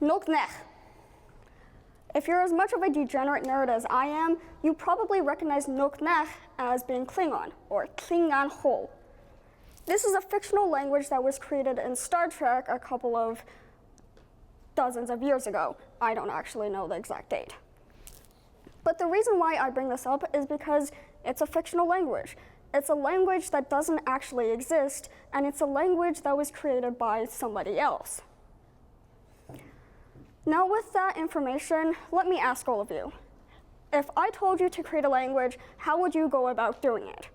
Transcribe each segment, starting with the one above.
Nog nech. If you're as much of a degenerate nerd as I am, you probably recognize Nog nech as being Klingon, or Klingon Hol. This is a fictional language that was created in Star Trek a couple of dozens of years ago. I don't actually know the exact date. But the reason why I bring this up is because it's a fictional language. It's a language that doesn't actually exist, and it's a language that was created by somebody else. Now with that information, let me ask all of you. If I told you to create a language, how would you go about doing it?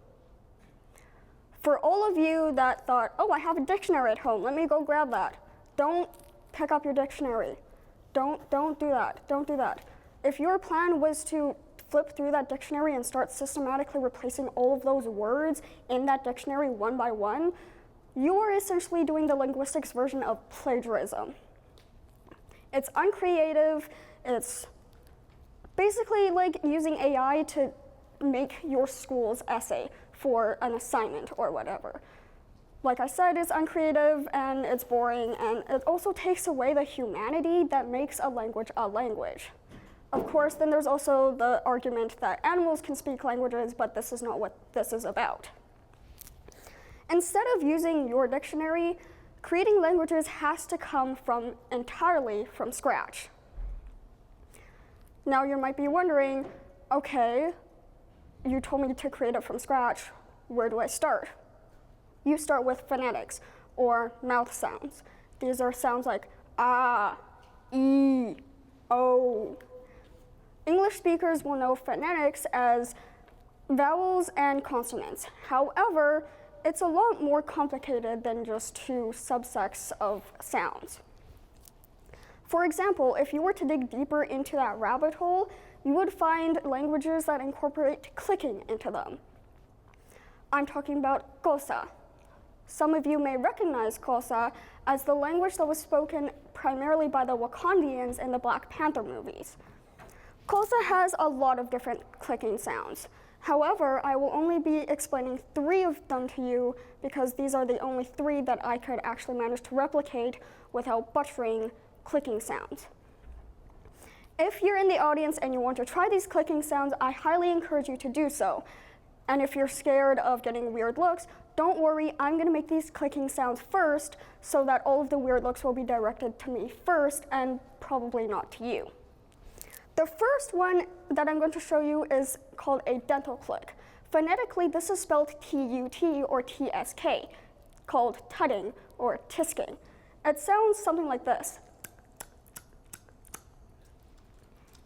For all of you that thought, oh, I have a dictionary at home, let me go grab that. Don't pick up your dictionary. Don't do that. Don't do that. If your plan was to flip through that dictionary and start systematically replacing all of those words in that dictionary one by one, you are essentially doing the linguistics version of plagiarism. It's uncreative. It's basically like using AI to make your school's essay for an assignment or whatever. Like I said, it's uncreative and it's boring, and it also takes away the humanity that makes a language a language. Of course, then there's also the argument that animals can speak languages, but this is not what this is about. Instead of using your dictionary, creating languages has to come entirely from scratch. Now you might be wondering, okay, you told me to create it from scratch, where do I start? You start with phonetics, or mouth sounds. These are sounds like ah, e, o. English speakers will know phonetics as vowels and consonants. However, it's a lot more complicated than just two subsets of sounds. For example, if you were to dig deeper into that rabbit hole, you would find languages that incorporate clicking into them. I'm talking about Xhosa. Some of you may recognize Xhosa as the language that was spoken primarily by the Wakandians in the Black Panther movies. Xhosa has a lot of different clicking sounds. However, I will only be explaining 3 of them to you because these are the only 3 that I could actually manage to replicate without butchering clicking sounds. If you're in the audience and you want to try these clicking sounds, I highly encourage you to do so. And if you're scared of getting weird looks, don't worry, I'm going to make these clicking sounds first so that all of the weird looks will be directed to me first and probably not to you. The first one that I'm going to show you is called a dental click. Phonetically, this is spelled T-U-T or T-S-K, called tutting or tisking. It sounds something like this.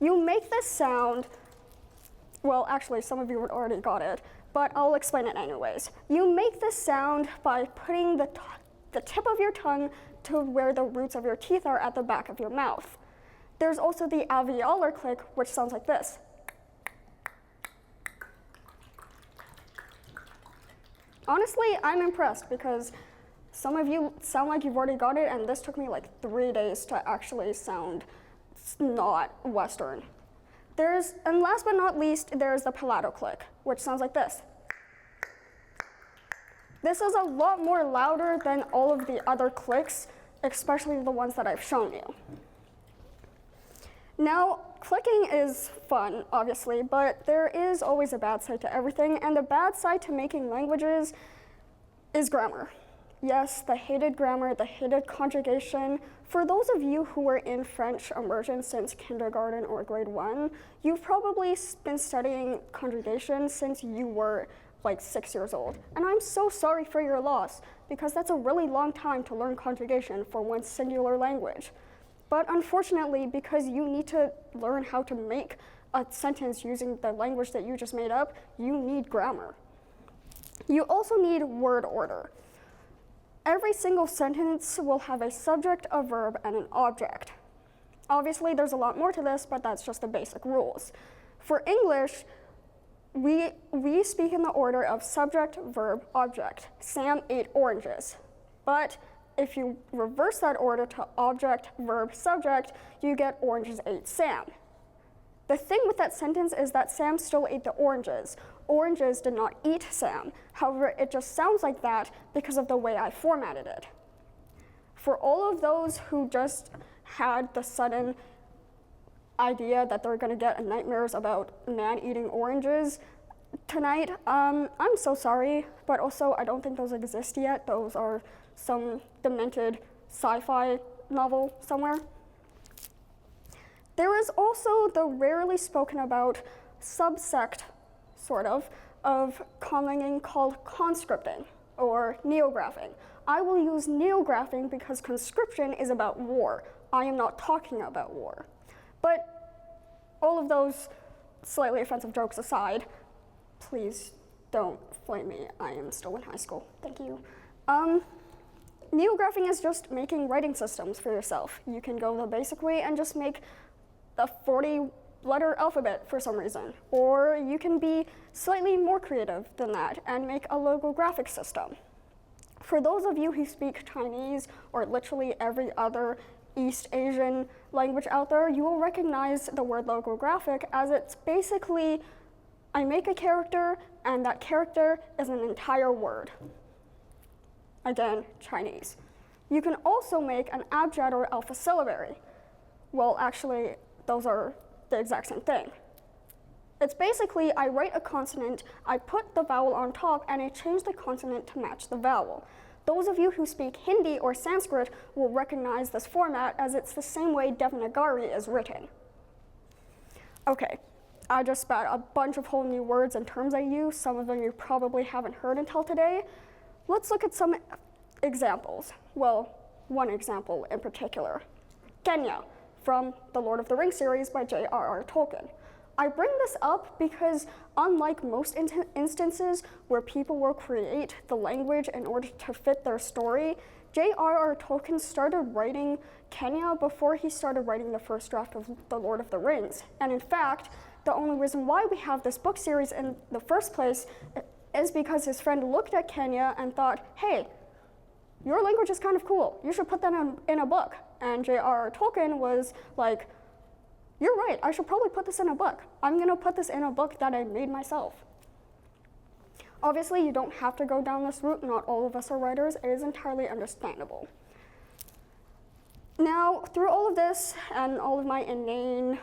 You make this sound, well, actually, some of you already got it, but I'll explain it anyways. You make this sound by putting the tip of your tongue to where the roots of your teeth are at the back of your mouth. There's also the alveolar click, which sounds like this. Honestly, I'm impressed because some of you sound like you've already got it, and this took me like 3 days to actually sound not Western. And last but not least, there's the palatal click, which sounds like this. This is a lot more louder than all of the other clicks, especially the ones that I've shown you. Now, clicking is fun, obviously, but there is always a bad side to everything, and the bad side to making languages is grammar. Yes, the hated grammar, the hated conjugation. For those of you who were in French immersion since kindergarten or grade 1, you've probably been studying conjugation since you were like 6 years old. And I'm so sorry for your loss, because that's a really long time to learn conjugation for one singular language. But unfortunately, because you need to learn how to make a sentence using the language that you just made up, you need grammar. You also need word order. Every single sentence will have a subject, a verb, and an object. Obviously, there's a lot more to this, but that's just the basic rules. For English, we speak in the order of subject, verb, object. Sam ate oranges. But if you reverse that order to object, verb, subject, you get oranges ate Sam. The thing with that sentence is that Sam still ate the oranges. Oranges did not eat Sam. However, it just sounds like that because of the way I formatted it. For all of those who just had the sudden idea that they're gonna get nightmares about man eating oranges tonight, I'm so sorry, but also I don't think those exist yet. Those are some demented sci-fi novel somewhere. There is also the rarely spoken about subsect, sort of conlanging called conscripting or neographing. I will use neographing because conscription is about war. I am not talking about war. But all of those slightly offensive jokes aside, please don't flame me. I am still in high school. Thank you. Neographing is just making writing systems for yourself. You can go the basic way and just make a 40-letter alphabet for some reason. Or you can be slightly more creative than that and make a logographic system. For those of you who speak Chinese or literally every other East Asian language out there, you will recognize the word logographic as it's basically, I make a character and that character is an entire word. Again, Chinese. You can also make an abjad or alpha syllabary. Well, actually, those are the exact same thing. It's basically, I write a consonant, I put the vowel on top, and I change the consonant to match the vowel. Those of you who speak Hindi or Sanskrit will recognize this format as it's the same way Devanagari is written. Okay, I just spat a bunch of whole new words and terms at you. Some of them you probably haven't heard until today. Let's look at some examples. Well, one example in particular. Kenya, from the Lord of the Rings series by J.R.R. Tolkien. I bring this up because unlike most instances where people will create the language in order to fit their story, J.R.R. Tolkien started writing Kenya before he started writing the first draft of The Lord of the Rings. And in fact, the only reason why we have this book series in the first place is because his friend looked at Kenya and thought, hey, your language is kind of cool. You should put that in a book. And J.R.R. Tolkien was like, you're right, I should probably put this in a book. I'm gonna put this in a book that I made myself. Obviously, you don't have to go down this route. Not all of us are writers. It is entirely understandable. Now, through all of this and all of my inane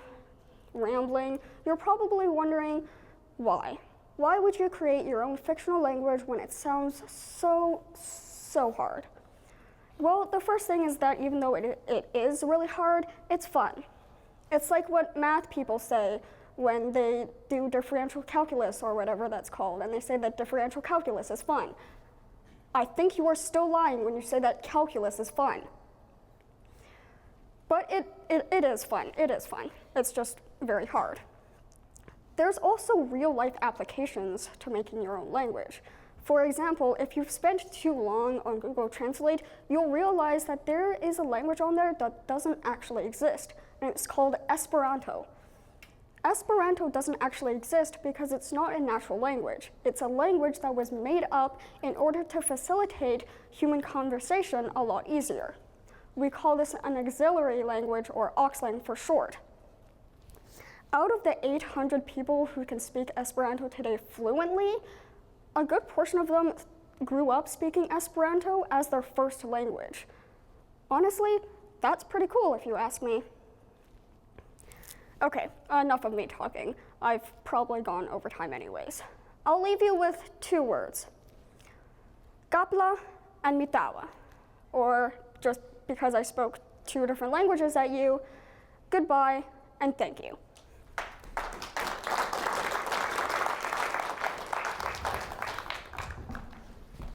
rambling, you're probably wondering why. Why would you create your own fictional language when it sounds so hard? Well, the first thing is that even though it is really hard, it's fun. It's like what math people say when they do differential calculus or whatever that's called, and they say that differential calculus is fun. I think you are still lying when you say that calculus is fun. But it is fun. It is fun. It's just very hard. There's also real-life applications to making your own language. For example, if you've spent too long on Google Translate, you'll realize that there is a language on there that doesn't actually exist, and it's called Esperanto. Esperanto doesn't actually exist because it's not a natural language. It's a language that was made up in order to facilitate human conversation a lot easier. We call this an auxiliary language, or auxlang for short. Out of the 800 people who can speak Esperanto today fluently, a good portion of them grew up speaking Esperanto as their first language. Honestly, that's pretty cool if you ask me. Okay, enough of me talking. I've probably gone over time anyways. I'll leave you with two words, kapla and mitawa, or just because I spoke two different languages at you, goodbye and thank you.